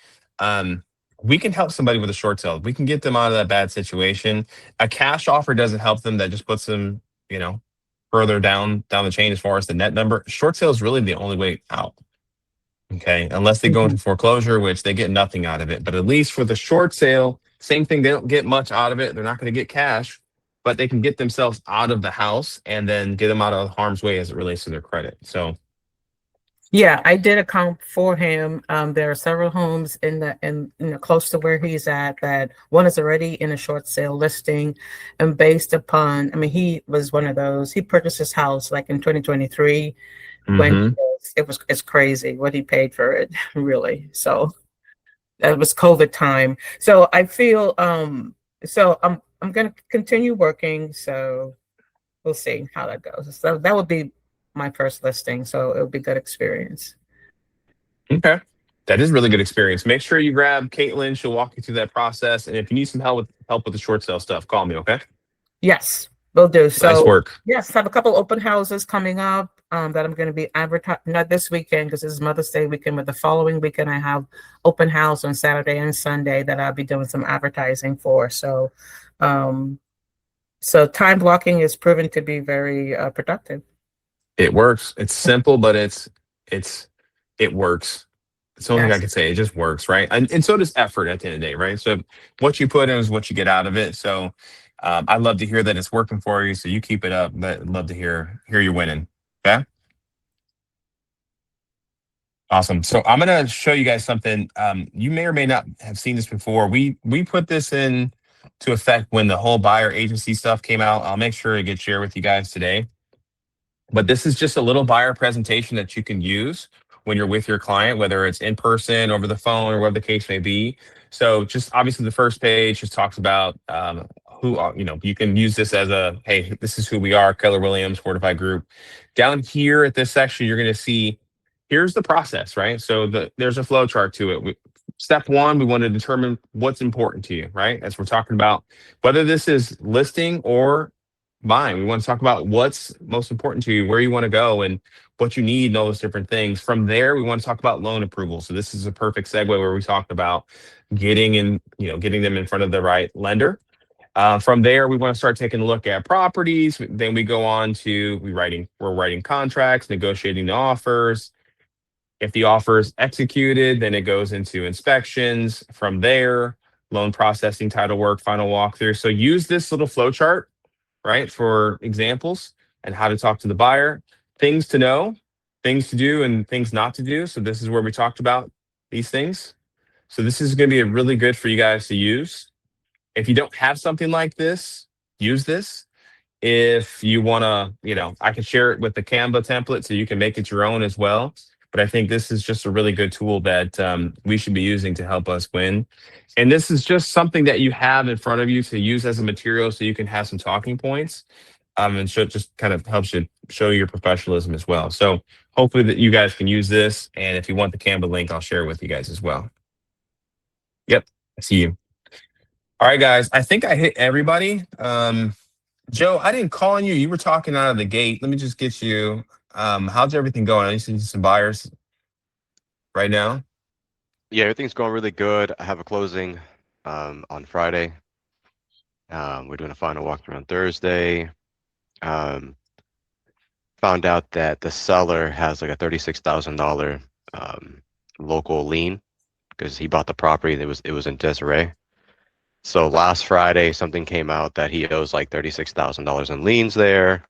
We can help somebody with a short sale. We can get them out of that bad situation. A cash offer doesn't help them. That just puts them, further down the chain as far as the net number. Short sale is really the only way out. Okay. Unless they go into foreclosure, which they get nothing out of it. But at least for the short sale, same thing. They don't get much out of it. They're not going to get cash, but they can get themselves out of the house and then get them out of harm's way as it relates to their credit. So Yeah, I did account for him. There are several homes in close to where he's at that one is already in a short sale listing, and based upon, I mean, he was one of those. He purchased his house like in 2023 when Mm-hmm. it's crazy what he paid for it, really. So that was COVID time. So I feel so I'm gonna continue working. So we'll see how that goes. So that would be my first listing. So it would be good experience. Okay. That is really good experience. Make sure you grab Caitlin. She'll walk you through that process. And if you need some help with the short sale stuff, call me, okay? Yes, will do. Nice So work. yes, have a couple open houses coming up that I'm going to be advertising, not this weekend because this is Mother's Day weekend, but the following weekend I have open house on Saturday and Sunday that I'll be doing some advertising for. So so time blocking is proven to be very productive. It works. It's simple, but it works. It's the only thing I Yes. can say. It just works, right? And so does effort at the end of the day, right? So what you put in is what you get out of it. So I'd love to hear that it's working for you. So you keep it up. But I'd love to hear you winning. Okay. Awesome. So I'm gonna show you guys something. You may or may not have seen this before. We put this in to effect when the whole buyer agency stuff came out. I'll make sure it gets shared with you guys today. But this is just a little buyer presentation that you can use when you're with your client, whether it's in person, over the phone, or whatever the case may be. So just obviously the first page just talks about you can use this as a, hey, this is who we are, Keller Williams, Fortified Group. Down here at this section, you're going to see, here's the process, right? So there's a flow chart to it. Step one, we want to determine what's important to you, right? As we're talking about whether this is listing or buying. We want to talk about what's most important to you, where you want to go, and what you need, and all those different things. From there, we want to talk about loan approval. So this is a perfect segue where we talked about getting them in front of the right lender. From there, we want to start taking a look at properties. Then we go on to we're writing contracts, negotiating the offers. If the offer is executed, then it goes into inspections. From there, loan processing, title work, final walkthrough. So use this little flow chart, right, for examples and how to talk to the buyer, things to know, things to do, and things not to do. So this is where we talked about these things. So this is going to be really good for you guys to use. If you don't have something like this, use this. If you want to, I can share it with the Canva template so you can make it your own as well. But I think this is just a really good tool that we should be using to help us win. And this is just something that you have in front of you to use as a material so you can have some talking points. And just kind of helps you show your professionalism as well. So hopefully that you guys can use this. And if you want the Canva link, I'll share it with you guys as well. Yep, I see you. All right, guys. I think I hit everybody. Joe, I didn't call on you. You were talking out of the gate. Let me just get you. How's everything going? I see some buyers right now. Yeah, everything's going really good. I have a closing on Friday. We're doing a final walkthrough on Thursday. Found out that the seller has like a $36,000 local lien because he bought the property. It was in Desiree. So last Friday, something came out that he owes like $36,000 in liens there,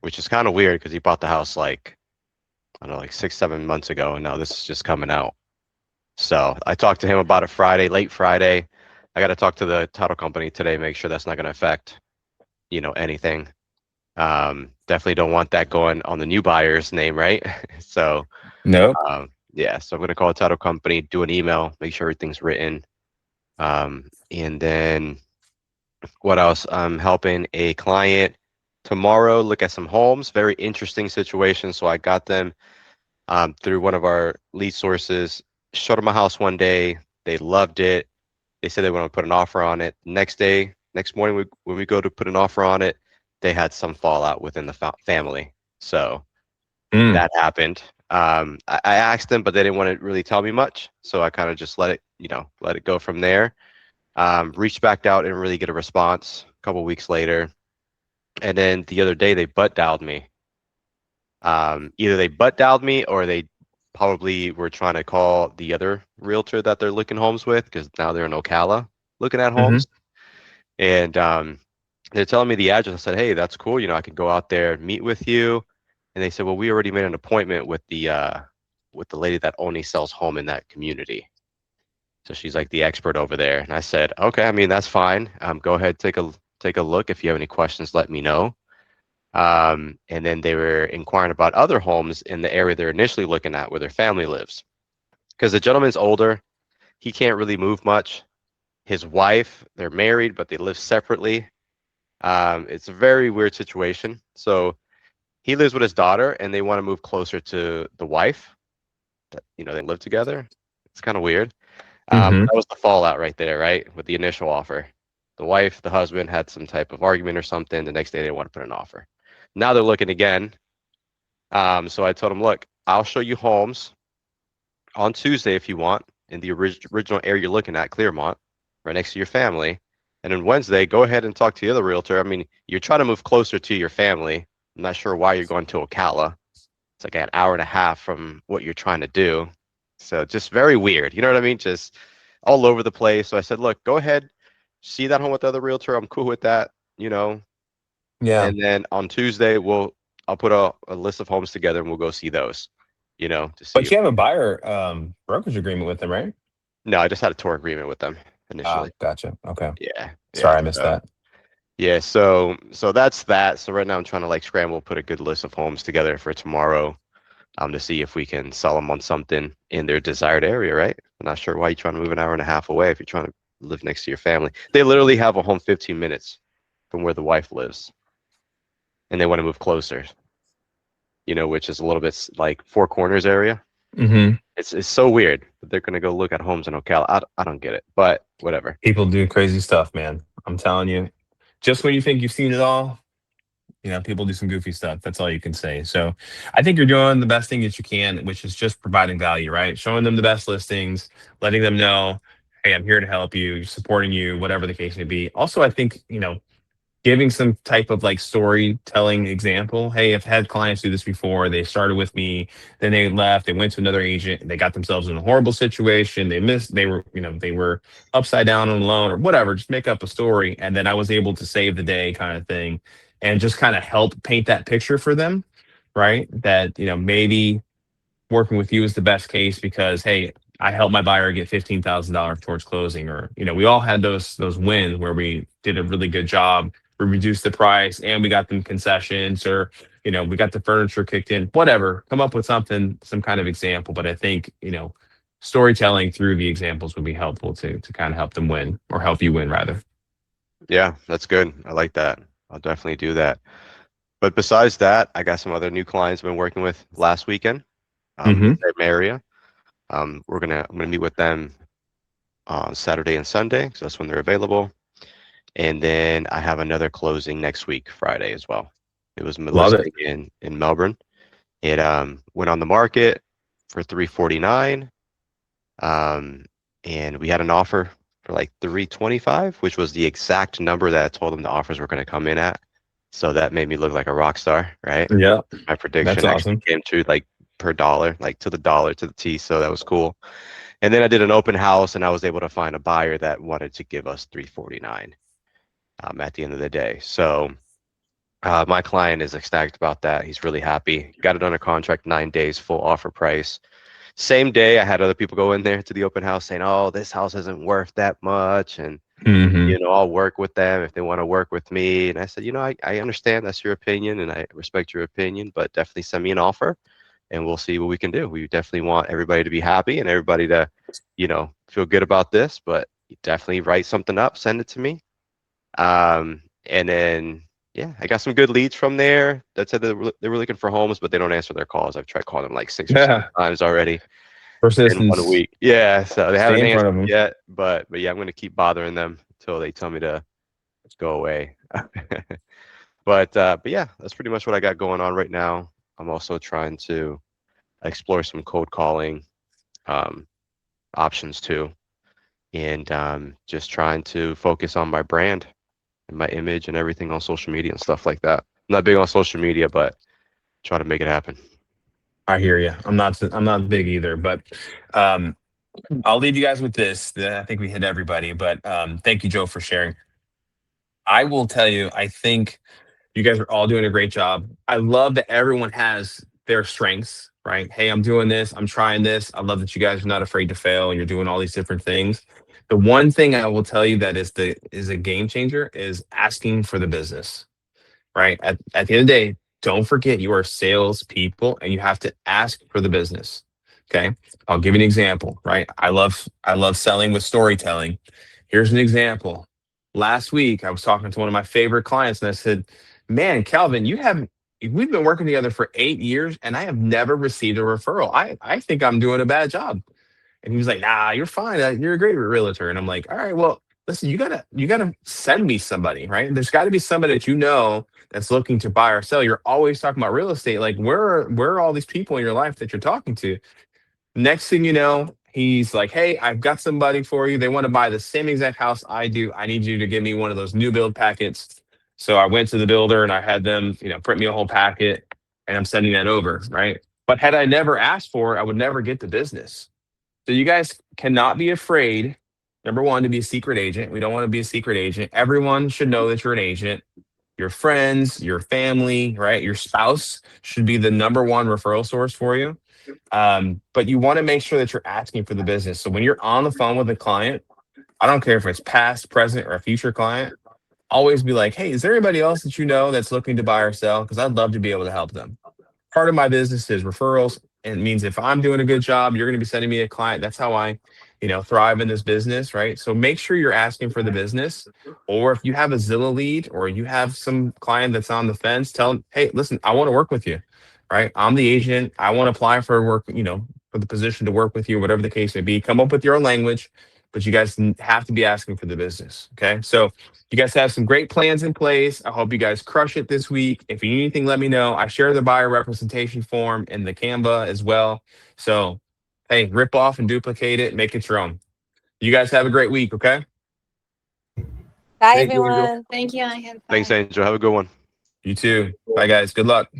which is kind of weird because he bought the house like 6-7 months ago, and now this is just coming out. So I talked to him about it late Friday. I got to talk to the title company today, make sure that's not going to affect, anything. Definitely don't want that going on the new buyer's name, right? So no. Yeah, so I'm going to call the title company, do an email, make sure everything's written. And then what else? I'm helping a client tomorrow look at some homes. Very interesting situation. So I got them through one of our lead sources, showed them a house one day. They loved it. They said they want to put an offer on it. Next morning, when we go to put an offer on it, they had some fallout within the family. So that happened. I asked them, but they didn't want to really tell me much. So I kind of just let it go from there. Reached back out and really get a response a couple weeks later. And then the other day they butt dialed me. Either they butt dialed me or they probably were trying to call the other realtor that they're looking homes with, because now they're in Ocala looking at homes. And they're telling me the address. I said, hey, that's cool. I can go out there and meet with you. And they said, well, we already made an appointment with the lady that only sells home in that community. So she's like the expert over there. And I said, okay, I mean, that's fine. Go ahead, take a look. If you have any questions, let me know. And then they were inquiring about other homes in the area they're initially looking at where their family lives. Because the gentleman's older, he can't really move much. His wife, they're married, but they live separately. It's a very weird situation. So he lives with his daughter and they want to move closer to the wife. You know, they live together. It's kind of weird. Mhm. That was the fallout right there, right? With the initial offer. The wife, the husband had some type of argument or something. The next day they want to put an offer. Now they're looking again. So I told him, look, I'll show you homes on Tuesday if you want in the original area you're looking at, Clearmont, right next to your family. And then Wednesday, go ahead and talk to the other realtor. I mean, you're trying to move closer to your family. I'm not sure why you're going to Ocala. It's like an hour and a half from what you're trying to do. So just very weird. You know what I mean? Just all over the place. So I said, look, go ahead, see that home with the other realtor. I'm cool with that, you know. Yeah. And then on Tuesday, I'll put a list of homes together and we'll go see those, you know, to see. But you have a buyer brokerage agreement with them, right? No, I just had a tour agreement with them initially. Gotcha. Okay. Yeah. Sorry, I missed that. Yeah, so that's that. So right now I'm trying to like scramble, put a good list of homes together for tomorrow, to see if we can sell them on something in their desired area, right? I'm not sure why you're trying to move an hour and a half away if you're trying to live next to your family. They literally have a home 15 minutes from where the wife lives, and they want to move closer. You know, which is a little bit like Four Corners area. Mm-hmm. It's so weird that they're gonna go look at homes in Ocala. I don't get it, but whatever. People do crazy stuff, man. I'm telling you. Just when you think you've seen it all, you know, people do some goofy stuff. That's all you can say. So I think you're doing the best thing that you can, which is just providing value, right? Showing them the best listings, letting them know, hey, I'm here to help you, supporting you, whatever the case may be. Also, I think, you know, giving some type of like storytelling example. Hey, I've had clients do this before. They started with me, then they left, they went to another agent, they got themselves in a horrible situation. They were upside down on a loan or whatever. Just make up a story. And then I was able to save the day kind of thing and just kind of help paint that picture for them, right? That, you know, maybe working with you is the best case because, hey, I helped my buyer get $15,000 towards closing, or, you know, we all had those wins where we did a really good job. We reduced the price and we got them concessions, or, you know, we got the furniture kicked in, whatever. Come up with something, some kind of example. But I think, you know, storytelling through the examples would be helpful to kind of help them win, or help you win rather. Yeah, that's good. I like that. I'll definitely do that. But besides that, I got some other new clients I've been working with last weekend. Mhm. Same area. I'm gonna meet with them on Saturday and Sunday, so that's when they're available. And then I have another closing next week, Friday as well. It was Love it. listing in Melbourne. It went on the market for $349, and we had an offer for like $325, which was the exact number that I told them the offers were going to come in at. So that made me look like a rock star, right? Yeah, My prediction that's actually awesome. came true like per dollar, like to the dollar, to the T. So that was cool. And then I did an open house and I was able to find a buyer that wanted to give us $349 at the end of the day. So my client is ecstatic about that. He's really happy. Got it under contract 9 days, full offer price. Same day, I had other people go in there to the open house saying, oh, this house isn't worth that much. And, Mhm. you know, I'll work with them if they want to work with me. And I said, you know, I understand that's your opinion and I respect your opinion, but definitely send me an offer and we'll see what we can do. We definitely want everybody to be happy and everybody to, you know, feel good about this, but definitely write something up, send it to me. And then, yeah, I got some good leads from there that said they were looking for homes, but they don't answer their calls. I've tried calling them like 6 or 7 times already in Persistence. 1 week. Yeah, so they Stay haven't in front of answered them. yet, but yeah, I'm gonna keep bothering them until they tell me to go away. But yeah, that's pretty much what I got going on right now. I'm also trying to explore some cold calling options too, and just trying to focus on my brand and my image and everything on social media and stuff like that. I'm not big on social media, but try to make it happen. I hear you. I'm not big either, but I'll leave you guys with this. I think we hit everybody, but thank you, Joe, for sharing. I will tell you, I think You guys are all doing a great job. I love that everyone has their strengths, right? Hey, I'm doing this. I'm trying this. I love that you guys are not afraid to fail and you're doing all these different things. The one thing I will tell you that is a game changer is asking for the business, right? At the end of the day, don't forget you are salespeople and you have to ask for the business. Okay. I'll give you an example, right? I love selling with storytelling. Here's an example. Last week, I was talking to one of my favorite clients and I said, man, Calvin, we've been working together for 8 years and I have never received a referral. I think I'm doing a bad job. And he was like, nah, you're fine. You're a great realtor. And I'm like, all right, well, listen, you gotta send me somebody, right? There's got to be somebody that you know that's looking to buy or sell. You're always talking about real estate. Like, where are all these people in your life that you're talking to? Next thing you know, he's like, hey, I've got somebody for you. They want to buy the same exact house I do. I need you to give me one of those new build packets. So I went to the builder and I had them, print me a whole packet and I'm sending that over, right? But had I never asked for it, I would never get the business. So you guys cannot be afraid, number one, to be a secret agent. We don't want to be a secret agent. Everyone should know that you're an agent. Your friends, your family, right? Your spouse should be the number one referral source for you. But you want to make sure that you're asking for the business. So when you're on the phone with a client, I don't care if it's past, present, or a future client, always be like, hey, is there anybody else that you know that's looking to buy or sell? Because I'd love to be able to help them. Part of my business is referrals. And it means if I'm doing a good job, you're going to be sending me a client. That's how I, thrive in this business, right? So make sure you're asking for the business. Or if you have a Zillow lead or you have some client that's on the fence, tell them, hey, listen, I want to work with you, right? I'm the agent. I want to apply for work, for the position to work with you, whatever the case may be. Come up with your own language, but you guys have to be asking for the business, okay? So you guys have some great plans in place. I hope you guys crush it this week. If you need anything, let me know. I share the buyer representation form in the Canva as well. So, hey, rip off and duplicate it, make it your own. You guys have a great week, okay? Bye, Thank you, Angel. everyone. Thank you, Angel. Thanks, Bye. Angel. Have a good one. You too. Bye, guys. Good luck.